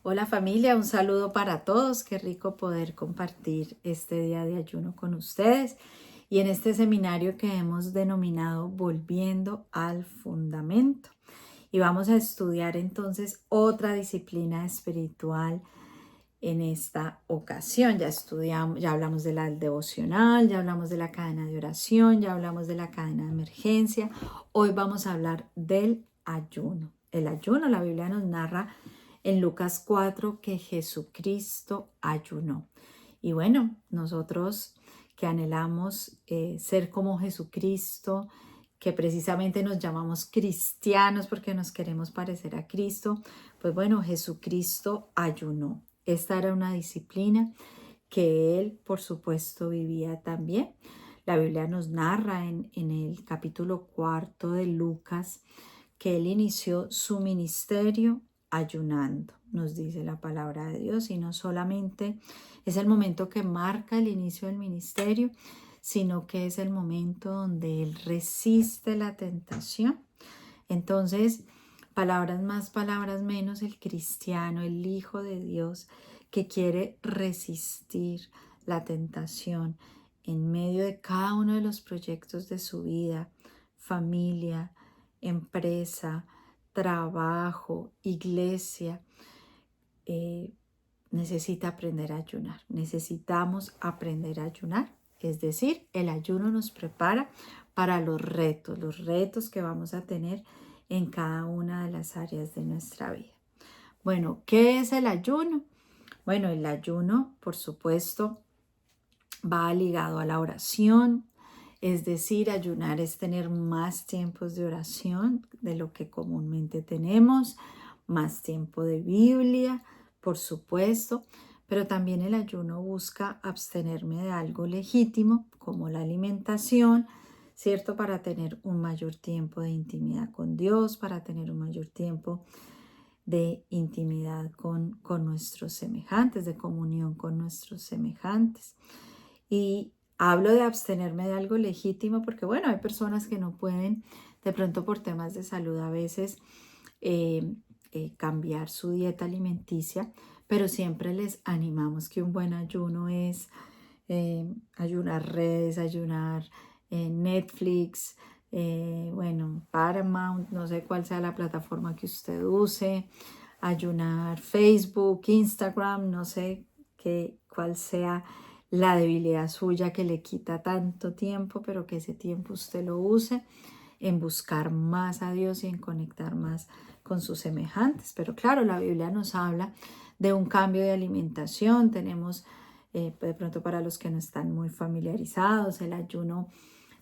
Hola familia, un saludo para todos. Qué rico poder compartir este día de ayuno con ustedes y en este seminario que hemos denominado Volviendo al Fundamento. Y vamos a estudiar entonces otra disciplina espiritual en esta ocasión. Ya hablamos de la devocional, ya hablamos de la cadena de oración, ya hablamos de la cadena de emergencia. Hoy vamos a hablar del ayuno. El ayuno, la Biblia nos narra en Lucas 4 que Jesucristo ayunó. Y bueno, nosotros que anhelamos ser como Jesucristo, que precisamente nos llamamos cristianos porque nos queremos parecer a Cristo, pues bueno, Jesucristo ayunó. Esta era una disciplina que él, por supuesto, vivía también. La Biblia nos narra en el capítulo 4 de Lucas que él inició su ministerio ayunando, nos dice la palabra de Dios, y no solamente es el momento que marca el inicio del ministerio, sino que es el momento donde él resiste la tentación. Entonces, palabras más, palabras menos, el cristiano, el Hijo de Dios, que quiere resistir la tentación en medio de cada uno de los proyectos de su vida, familia, empresa, trabajo, iglesia, necesita aprender a ayunar. Necesitamos aprender a ayunar. Es decir, el ayuno nos prepara para los retos que vamos a tener en cada una de las áreas de nuestra vida. Bueno, ¿qué es el ayuno? Bueno, el ayuno, por supuesto, va ligado a la oración, es decir, ayunar es tener más tiempos de oración de lo que comúnmente tenemos, más tiempo de Biblia, por supuesto, pero también el ayuno busca abstenerme de algo legítimo, como la alimentación, ¿cierto? Para tener un mayor tiempo de intimidad con Dios, para tener un mayor tiempo de intimidad con nuestros semejantes, de comunión con nuestros semejantes. Y hablo de abstenerme de algo legítimo porque, bueno, hay personas que no pueden, de pronto por temas de salud a veces, cambiar su dieta alimenticia, pero siempre les animamos que un buen ayuno es ayunar redes, ayunar Netflix, bueno, Paramount, no sé cuál sea la plataforma que usted use, ayunar Facebook, Instagram, no sé cuál sea la debilidad suya que le quita tanto tiempo, pero que ese tiempo usted lo use en buscar más a Dios y en conectar más con sus semejantes. Pero claro, la Biblia nos habla de un cambio de alimentación. Tenemos, de pronto para los que no están muy familiarizados, el ayuno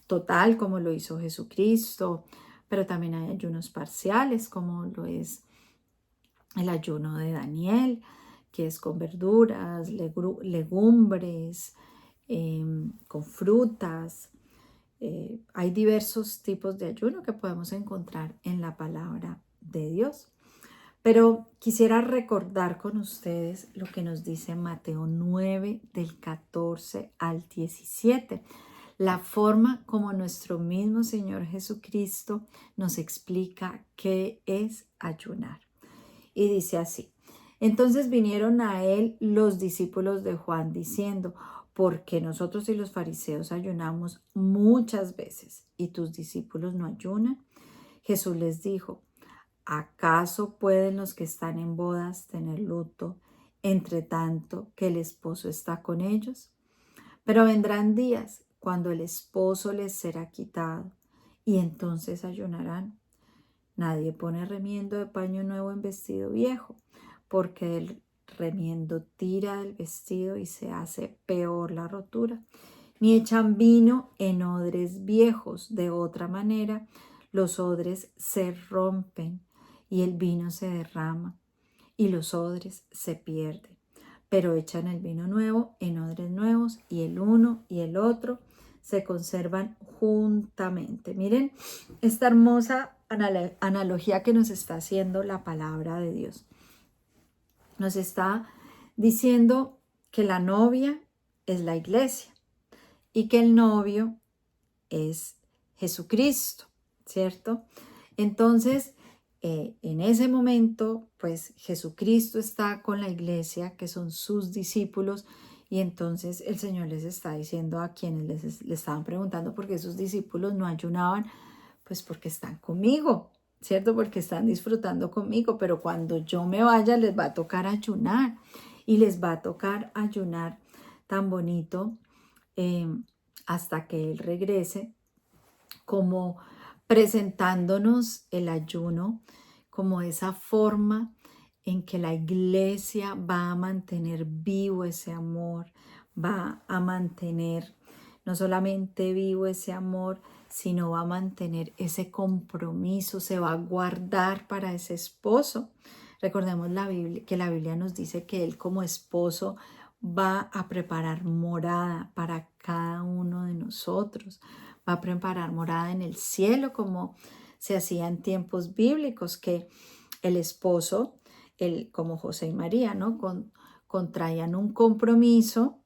total como lo hizo Jesucristo, pero también hay ayunos parciales como lo es el ayuno de Daniel, que es con verduras, legumbres, con frutas. Hay diversos tipos de ayuno que podemos encontrar en la palabra de Dios. Pero quisiera recordar con ustedes lo que nos dice Mateo 9 del 14 al 17, la forma como nuestro mismo Señor Jesucristo nos explica qué es ayunar. Y dice así: entonces vinieron a él los discípulos de Juan diciendo: porque nosotros y los fariseos ayunamos muchas veces y tus discípulos no ayunan. Jesús les dijo: ¿acaso pueden los que están en bodas tener luto entre tanto que el esposo está con ellos? Pero vendrán días cuando el esposo les será quitado y entonces ayunarán. Nadie pone remiendo de paño nuevo en vestido viejo, porque el remiendo tira del vestido y se hace peor la rotura. Ni echan vino en odres viejos, de otra manera los odres se rompen y el vino se derrama y los odres se pierden. Pero echan el vino nuevo en odres nuevos y el uno y el otro se conservan juntamente. Miren esta hermosa analogía que nos está haciendo la palabra de Dios. Nos está diciendo que la novia es la iglesia y que el novio es Jesucristo, ¿cierto? Entonces, en ese momento, pues Jesucristo está con la iglesia, que son sus discípulos, y entonces el Señor les está diciendo a quienes le estaban preguntando por qué sus discípulos no ayunaban, pues porque están conmigo, ¿cierto? Porque están disfrutando conmigo, pero cuando yo me vaya les va a tocar ayunar, y les va a tocar ayunar tan bonito eh, hasta que Él regrese, como presentándonos el ayuno como esa forma en que la iglesia va a mantener vivo ese amor, va a mantener no solamente vivo ese amor, sino va a mantener ese compromiso, se va a guardar para ese esposo. Recordemos que la Biblia nos dice que Él como esposo va a preparar morada para cada uno de nosotros, va a preparar morada en el cielo como se hacía en tiempos bíblicos, que el esposo, como José y María, ¿no? Contraían un compromiso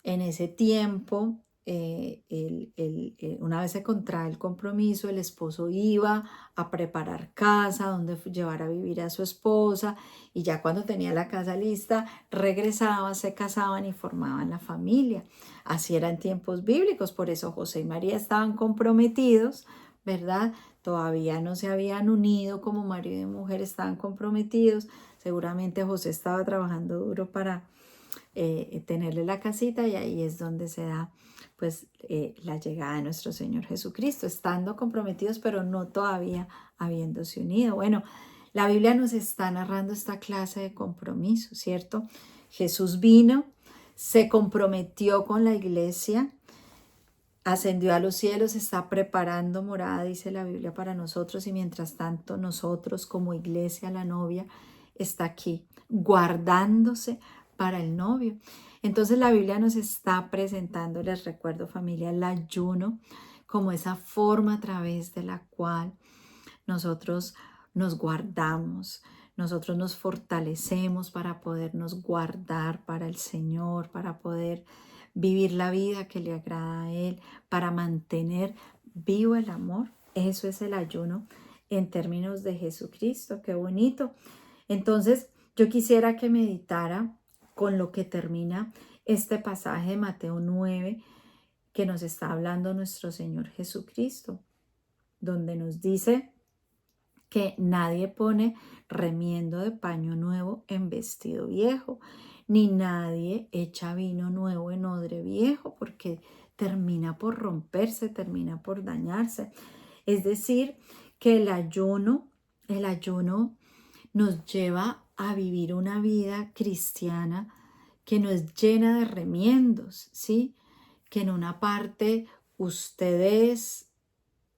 en ese tiempo. Una vez se contrae el compromiso, el esposo iba a preparar casa donde llevar a vivir a su esposa, y ya cuando tenía la casa lista regresaban, se casaban y formaban la familia. Así era en tiempos bíblicos, por eso José y María estaban comprometidos, ¿verdad? Todavía no se habían unido como marido y mujer, estaban comprometidos. Seguramente José estaba trabajando duro para tenerle la casita, y ahí es donde se da pues la llegada de nuestro Señor Jesucristo, estando comprometidos pero no todavía habiéndose unido. Bueno, la Biblia nos está narrando esta clase de compromiso, ¿cierto? Jesús vino, se comprometió con la iglesia, ascendió a los cielos, está preparando morada, dice la Biblia, para nosotros, y mientras tanto nosotros como iglesia, la novia, está aquí guardándose para el novio. Entonces la Biblia nos está presentando, les recuerdo familia, el ayuno como esa forma a través de la cual nosotros nos guardamos, nosotros nos fortalecemos para podernos guardar para el Señor, para poder vivir la vida que le agrada a Él, para mantener vivo el amor. Eso es el ayuno en términos de Jesucristo. Qué bonito. Entonces, yo quisiera que meditara con lo que termina este pasaje de Mateo 9 que nos está hablando nuestro Señor Jesucristo, donde nos dice que nadie pone remiendo de paño nuevo en vestido viejo, ni nadie echa vino nuevo en odre viejo, porque termina por romperse, termina por dañarse. Es decir, que el ayuno nos lleva a vivir una vida cristiana que no es llena de remiendos, ¿sí? Que en una parte ustedes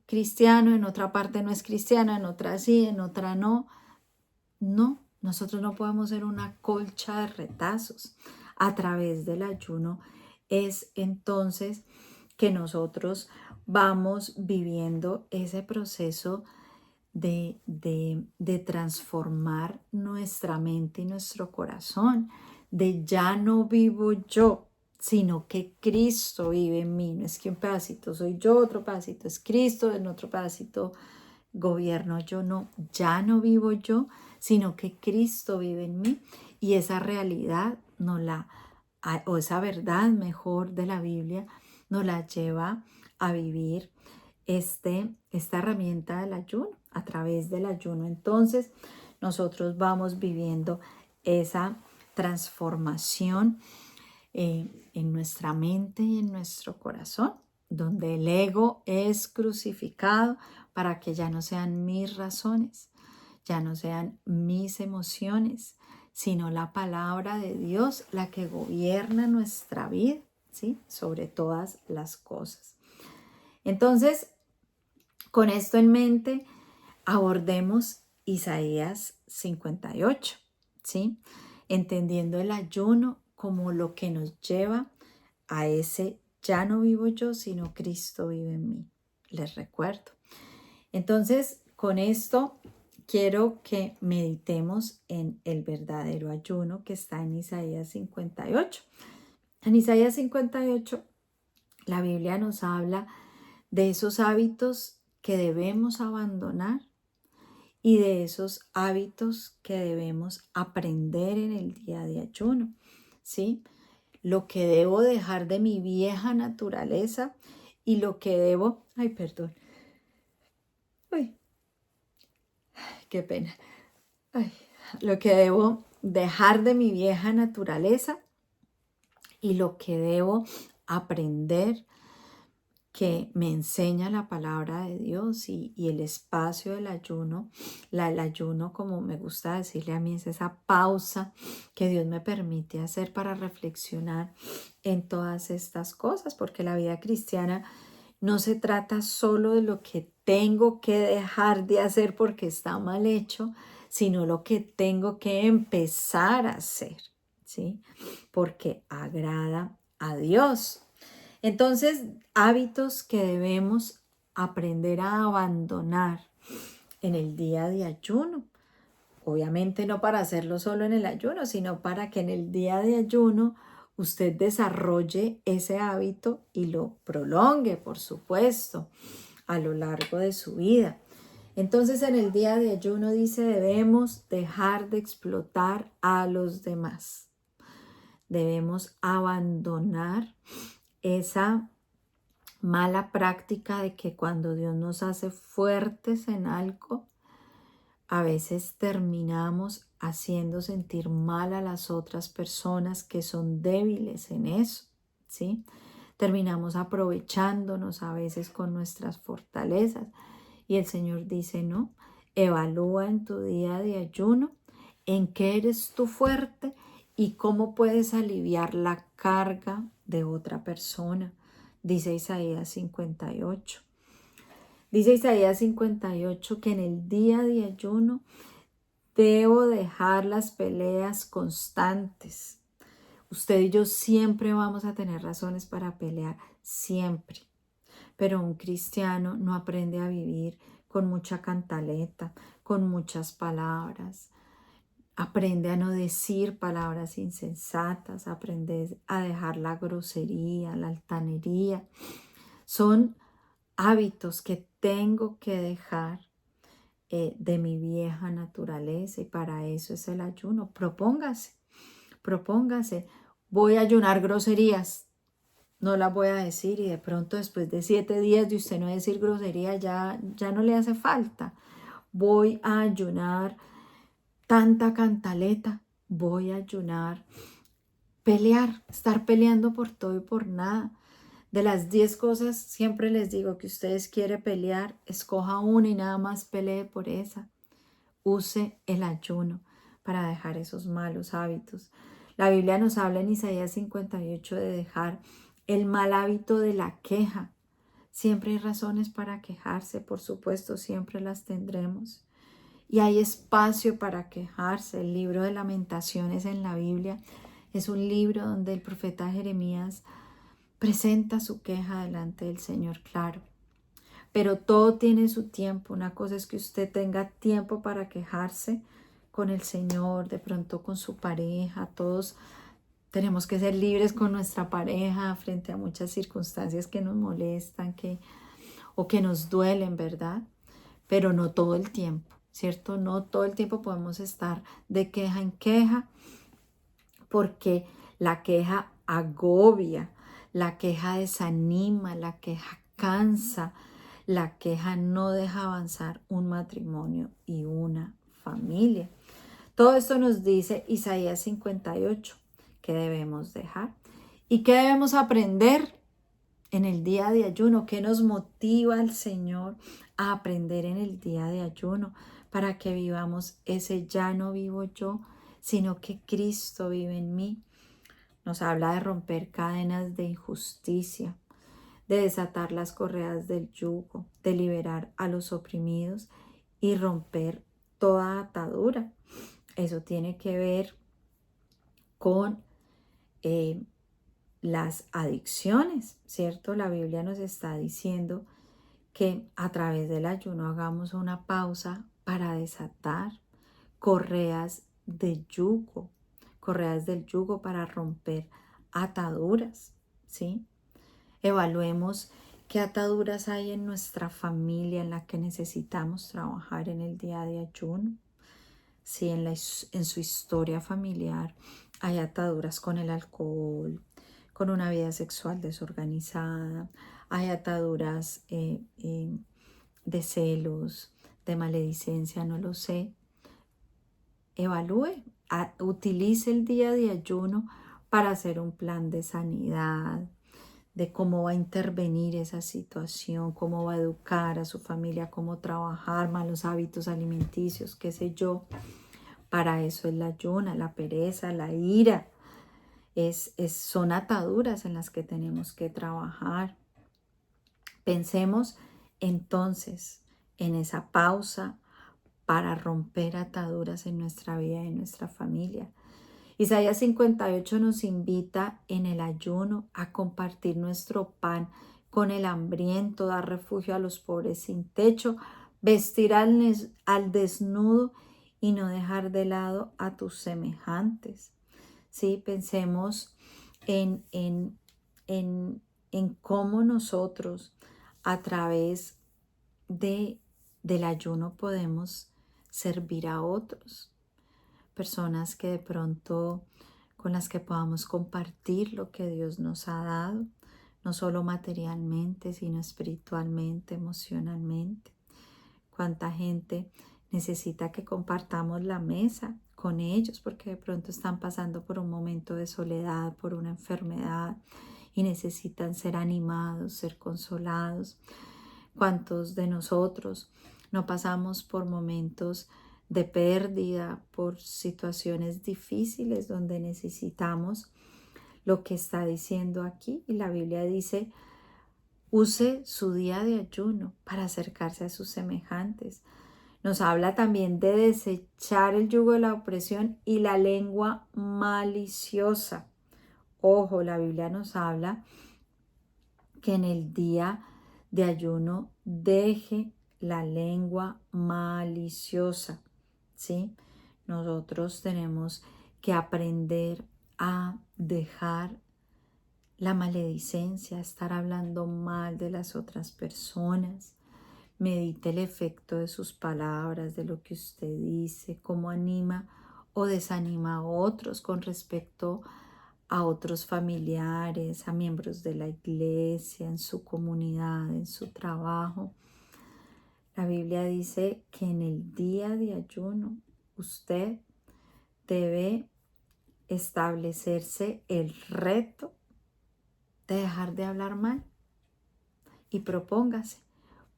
cristiano, en otra parte no es cristiano, en otra sí, en otra no. No, nosotros no podemos ser una colcha de retazos. A través del ayuno es entonces que nosotros vamos viviendo ese proceso de transformar nuestra mente y nuestro corazón, de ya no vivo yo, sino que Cristo vive en mí. No es que un pedacito soy yo, otro pedacito es Cristo, en otro pedacito gobierno yo, no, ya no vivo yo, sino que Cristo vive en mí, y esa realidad o esa verdad mejor de la Biblia nos la lleva a vivir esta herramienta del ayuno. A través del ayuno entonces nosotros vamos viviendo esa transformación en nuestra mente y en nuestro corazón, donde el ego es crucificado para que ya no sean mis razones, ya no sean mis emociones, sino la palabra de Dios la que gobierna nuestra vida, ¿sí? Sobre todas las cosas. Entonces, con esto en mente, abordemos Isaías 58, ¿sí? Entendiendo el ayuno como lo que nos lleva a ese ya no vivo yo, sino Cristo vive en mí. Les recuerdo. Entonces, con esto quiero que meditemos en el verdadero ayuno que está en Isaías 58. En Isaías 58, la Biblia nos habla de esos hábitos que debemos abandonar y de esos hábitos que debemos aprender en el día de ayuno, ¿sí? Lo que debo dejar de mi vieja naturaleza y lo que debo, ay, perdón, ay, qué pena, ay, lo que debo dejar de mi vieja naturaleza y lo que debo aprender que me enseña la palabra de Dios y el espacio del ayuno. El ayuno, como me gusta decirle a mí, es esa pausa que Dios me permite hacer para reflexionar en todas estas cosas, porque la vida cristiana no se trata solo de lo que tengo que dejar de hacer porque está mal hecho, sino lo que tengo que empezar a hacer, ¿sí? Porque agrada a Dios. Entonces, hábitos que debemos aprender a abandonar en el día de ayuno. Obviamente no para hacerlo solo en el ayuno, sino para que en el día de ayuno usted desarrolle ese hábito y lo prolongue, por supuesto, a lo largo de su vida. Entonces, en el día de ayuno dice, debemos dejar de explotar a los demás. Debemos abandonar esa mala práctica de que cuando Dios nos hace fuertes en algo, a veces terminamos haciendo sentir mal a las otras personas que son débiles en eso, ¿sí? Terminamos aprovechándonos a veces con nuestras fortalezas y el Señor dice, no, evalúa en tu día de ayuno en qué eres tú fuerte y cómo puedes aliviar la carga de otra persona, dice Isaías 58. Dice Isaías 58 que en el día de ayuno debo dejar las peleas constantes. Usted y yo siempre vamos a tener razones para pelear, siempre. Pero un cristiano no aprende a vivir con mucha cantaleta, con muchas palabras. Aprende a no decir palabras insensatas, aprende a dejar la grosería, la altanería. Son hábitos que tengo que dejar de mi vieja naturaleza y para eso es el ayuno. Propóngase. Voy a ayunar groserías, no las voy a decir y de pronto después de 7 días de usted no decir grosería ya no le hace falta. Voy a ayunar tanta cantaleta, voy a ayunar pelear, estar peleando por todo y por nada. De las 10 cosas, siempre les digo que ustedes quieren pelear, escoja una y nada más pelee por esa. Use el ayuno para dejar esos malos hábitos. La Biblia nos habla en Isaías 58 de dejar el mal hábito de la queja. Siempre hay razones para quejarse, por supuesto, siempre las tendremos. Y hay espacio para quejarse. El libro de Lamentaciones en la Biblia es un libro donde el profeta Jeremías presenta su queja delante del Señor, claro. Pero todo tiene su tiempo. Una cosa es que usted tenga tiempo para quejarse con el Señor, de pronto con su pareja. Todos tenemos que ser libres con nuestra pareja frente a muchas circunstancias que nos molestan o que nos duelen, ¿verdad? Pero no todo el tiempo, ¿cierto? No todo el tiempo podemos estar de queja en queja porque la queja agobia, la queja desanima, la queja cansa, la queja no deja avanzar un matrimonio y una familia. Todo esto nos dice Isaías 58, que debemos dejar y que debemos aprender en el día de ayuno, que nos motiva el Señor a aprender en el día de ayuno para que vivamos ese ya no vivo yo, sino que Cristo vive en mí. Nos habla de romper cadenas de injusticia, de desatar las correas del yugo, de liberar a los oprimidos y romper toda atadura. Eso tiene que ver con las adicciones, ¿cierto? La Biblia nos está diciendo que a través del ayuno hagamos una pausa para desatar correas de yugo, correas del yugo para romper ataduras, ¿sí? Evaluemos ¿Qué ataduras hay en nuestra familia en la que necesitamos trabajar en el día de ayuno? Si en su historia familiar hay ataduras con el alcohol, con una vida sexual desorganizada, hay ataduras de celos, de maledicencia, no lo sé. Evalúe, utilice el día de ayuno para hacer un plan de sanidad, de cómo va a intervenir esa situación, cómo va a educar a su familia, cómo trabajar, malos hábitos alimenticios, qué sé yo. Para eso es la ayuna, la pereza, la ira. Son ataduras en las que tenemos que trabajar. Pensemos entonces en esa pausa para romper ataduras en nuestra vida y en nuestra familia. Isaías 58 nos invita en el ayuno a compartir nuestro pan con el hambriento, dar refugio a los pobres sin techo, vestir al desnudo y no dejar de lado a tus semejantes. ¿Sí? Pensemos en, en, en cómo nosotros a través del ayuno podemos servir a otros. Personas que de pronto con las que podamos compartir lo que Dios nos ha dado, no solo materialmente, sino espiritualmente, emocionalmente. Cuánta gente necesita que compartamos la mesa con ellos porque de pronto están pasando por un momento de soledad, por una enfermedad y necesitan ser animados, ser consolados. ¿Cuántos de nosotros no pasamos por momentos de pérdida, por situaciones difíciles donde necesitamos lo que está diciendo aquí? Y la Biblia dice, use su día de ayuno para acercarse a sus semejantes. Nos habla también de desechar el yugo de la opresión y la lengua maliciosa. Ojo, la Biblia nos habla que en el día de ayuno deje la lengua maliciosa, ¿sí? Nosotros tenemos que aprender a dejar la maledicencia, estar hablando mal de las otras personas. Medite el efecto de sus palabras, de lo que usted dice, cómo anima o desanima a otros con respecto a otros familiares, a miembros de la iglesia, en su comunidad, en su trabajo. La Biblia dice que en el día de ayuno usted debe establecerse el reto de dejar de hablar mal y propóngase.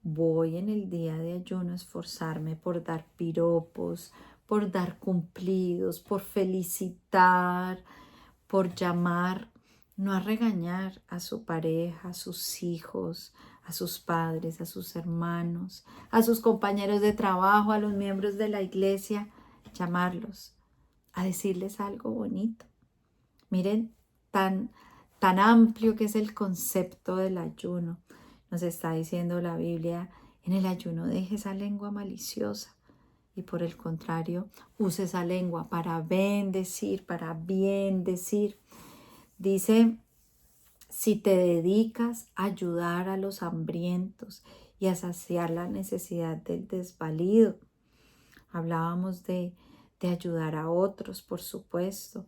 Voy en el día de ayuno a esforzarme por dar piropos, por dar cumplidos, por felicitar, por llamar, no a regañar a su pareja, a sus hijos, a sus padres, a sus hermanos, a sus compañeros de trabajo, a los miembros de la iglesia, llamarlos, a decirles algo bonito. Miren tan amplio que es el concepto del ayuno. Nos está diciendo la Biblia, en el ayuno deje esa lengua maliciosa y por el contrario, use esa lengua para bendecir, para bien decir. Dice, si te dedicas a ayudar a los hambrientos y a saciar la necesidad del desvalido. Hablábamos de ayudar a otros, por supuesto.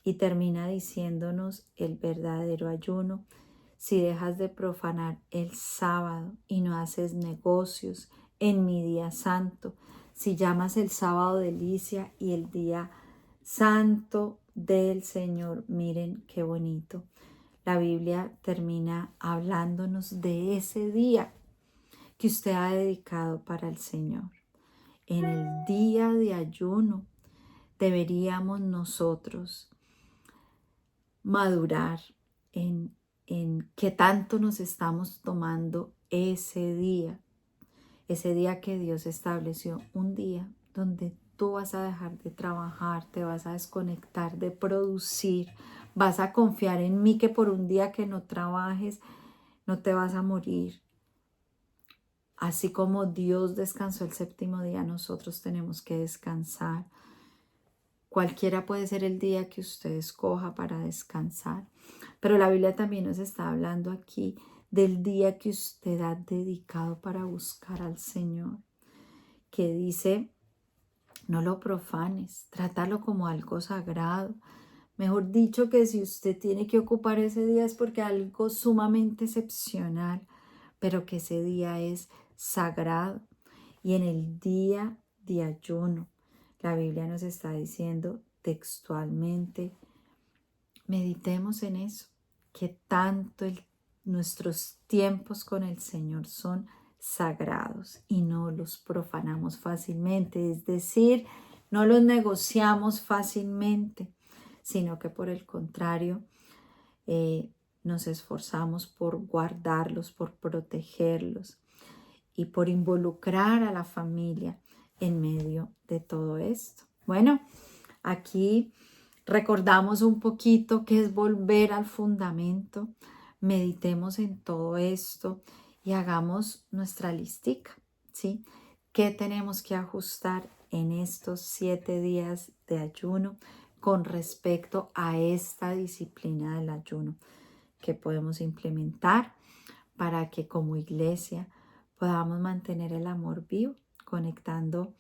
Y termina diciéndonos el verdadero ayuno. Si dejas de profanar el sábado y no haces negocios en mi día santo, si llamas el sábado delicia y el día santo del Señor, miren qué bonito. La Biblia termina hablándonos de ese día que usted ha dedicado para el Señor. En el día de ayuno deberíamos nosotros madurar en qué tanto nos estamos tomando ese día que Dios estableció, un día donde tú vas a dejar de trabajar, te vas a desconectar de producir, vas a confiar en mí que por un día que no trabajes no te vas a morir. Así como Dios descansó el séptimo día, nosotros tenemos que descansar. Cualquiera puede ser el día que usted escoja para descansar. Pero la Biblia también nos está hablando aquí del día que usted ha dedicado para buscar al Señor, que dice, no lo profanes, trátalo como algo sagrado. Mejor dicho, que si usted tiene que ocupar ese día es porque algo sumamente excepcional, pero que ese día es sagrado. Y en el día de ayuno, la Biblia nos está diciendo textualmente, meditemos en eso, que tanto nuestros tiempos con el Señor son sagrados y no los profanamos fácilmente, es decir, no los negociamos fácilmente, sino que por el contrario, nos esforzamos por guardarlos, por protegerlos y por involucrar a la familia en medio de todo esto. Bueno, aquí recordamos un poquito qué es volver al fundamento, meditemos en todo esto y hagamos nuestra listica, ¿sí? ¿Qué tenemos que ajustar en estos 7 días de ayuno con respecto a esta disciplina del ayuno que podemos implementar para que como iglesia podamos mantener el amor vivo, conectando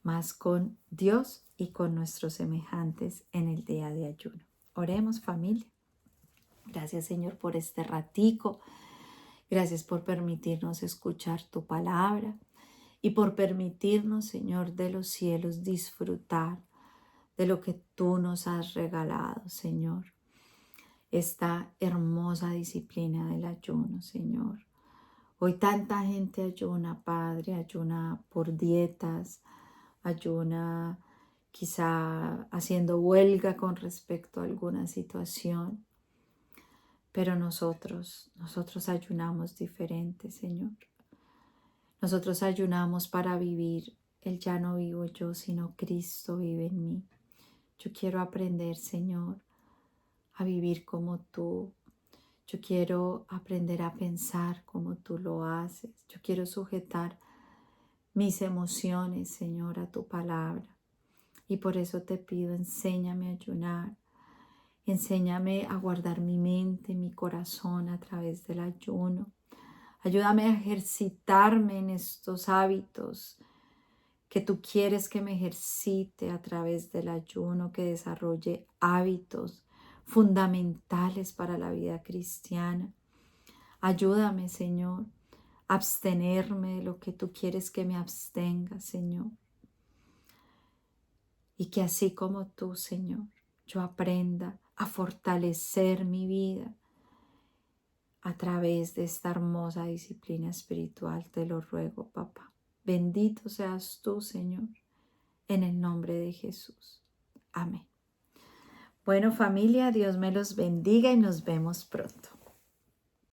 más con Dios y con nuestros semejantes en el día de ayuno? Oremos, familia. Gracias, Señor, por este ratico. Gracias por permitirnos escuchar tu palabra y por permitirnos, Señor, de los cielos disfrutar de lo que tú nos has regalado, Señor. Esta hermosa disciplina del ayuno, Señor. Hoy tanta gente ayuna, Padre, ayuna por dietas, ayuna quizá haciendo huelga con respecto a alguna situación, pero nosotros ayunamos diferente, Señor. Nosotros ayunamos para vivir el ya no vivo yo, sino Cristo vive en mí. Yo quiero aprender, Señor, a vivir como tú. Yo quiero aprender a pensar como tú lo haces. Yo quiero sujetar mis emociones, Señor, a tu palabra. Y por eso te pido, enséñame a ayunar. Enséñame a guardar mi mente, mi corazón a través del ayuno. Ayúdame a ejercitarme en estos hábitos que tú quieres que me ejercite a través del ayuno, que desarrolle hábitos fundamentales para la vida cristiana. Ayúdame, Señor, a abstenerme de lo que tú quieres que me abstenga, Señor. Y que así como tú, Señor, yo aprenda a fortalecer mi vida a través de esta hermosa disciplina espiritual. Te lo ruego, papá. Bendito seas tú, Señor, en el nombre de Jesús. Amén. Bueno, familia, Dios me los bendiga y nos vemos pronto.